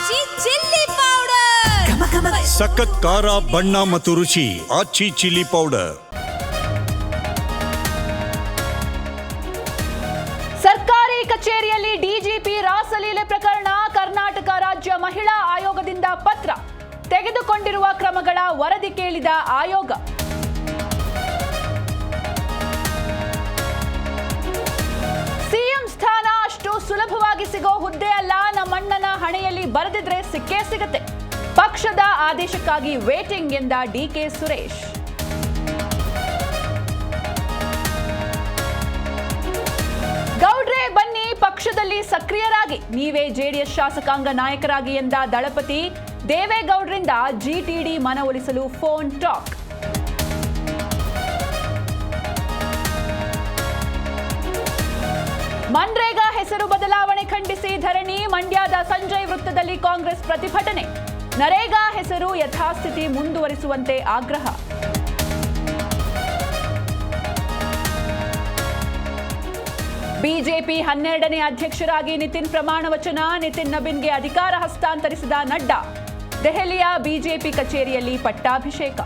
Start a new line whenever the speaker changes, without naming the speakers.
ಆಚಿ chilli powder
ಸಖತ್ ಖಾರ ಬಣ್ಣ ಮತ್ತು ರುಚಿ ಆಚಿ ಚಿಲ್ಲಿ ಪೌಡರ್.
ಸರ್ಕಾರಿ ಕಚೇರಿಯಲ್ಲಿ ಡಿಜಿಪಿ ರಾಸಲೀಲೆ ಪ್ರಕರಣ. ಕರ್ನಾಟಕ ರಾಜ್ಯ ಮಹಿಳಾ ಆಯೋಗದಿಂದ ಪತ್ರ. ತೆಗೆದುಕೊಂಡಿರುವ ಕ್ರಮಗಳ ವರದಿ ಕೇಳಿದ ಆಯೋಗ. ಸಿಎಂ ಸ್ಥಾನ ಅಷ್ಟು ಸುಲಭವಾಗಿ ಸಿಗೋ ಹುದ್ದೆ ಅಲ್ಲ. ನಮ್ಮಣ್ಣನ ಹಣೆಯಲ್ಲಿ ಬರೆದಿದ್ರೆ ಸಿಕ್ಕೇ ಸಿಗತ್ತೆ. ಪಕ್ಷದ ಆದೇಶಕ್ಕಾಗಿ ವೇಟಿಂಗ್ ಎಂದ ಡಿಕೆ ಸುರೇಶ್. ಗೌಡ್ರೆ ಬನ್ನಿ ಪಕ್ಷದಲ್ಲಿ ಸಕ್ರಿಯರಾಗಿ, ನೀವೇ ಜೆಡಿಎಸ್ ಶಾಸಕಾಂಗ ನಾಯಕರಾಗಿ ಎಂದ ದಳಪತಿ. ದೇವೇಗೌಡರಿಂದ ಜಿಟಿಡಿ ಮನವೊಲಿಸಲು ಫೋನ್ ಟಾಕ್. ಮನ್ರೇಗಾ ಹೆಸರು ಬದಲಾವಣೆ ಖಂಡಿಸಿ ಧರಣಿ. ಮಂಡ್ಯದ ಸಂಜಯ್ ವೃತ್ತದಲ್ಲಿ ಕಾಂಗ್ರೆಸ್ ಪ್ರತಿಭಟನೆ. ನರೇಗಾ ಹೆಸರು ಯಥಾಸ್ಥಿತಿ ಮುಂದುವರಿಸುವಂತೆ ಆಗ್ರಹ. ಬಿಜೆಪಿ 12ನೇ ಅಧ್ಯಕ್ಷರಾಗಿ ನಿತಿನ್ ಪ್ರಮಾಣ ವಚನ. ನಿತಿನ್ ನಬೀನ್ಗೆ ಅಧಿಕಾರ ಹಸ್ತಾಂತರಿಸಿದ ನಡ್ಡಾ. ದೆಹಲಿಯ ಬಿಜೆಪಿ ಕಚೇರಿಯಲ್ಲಿ ಪಟ್ಟಾಭಿಷೇಕ.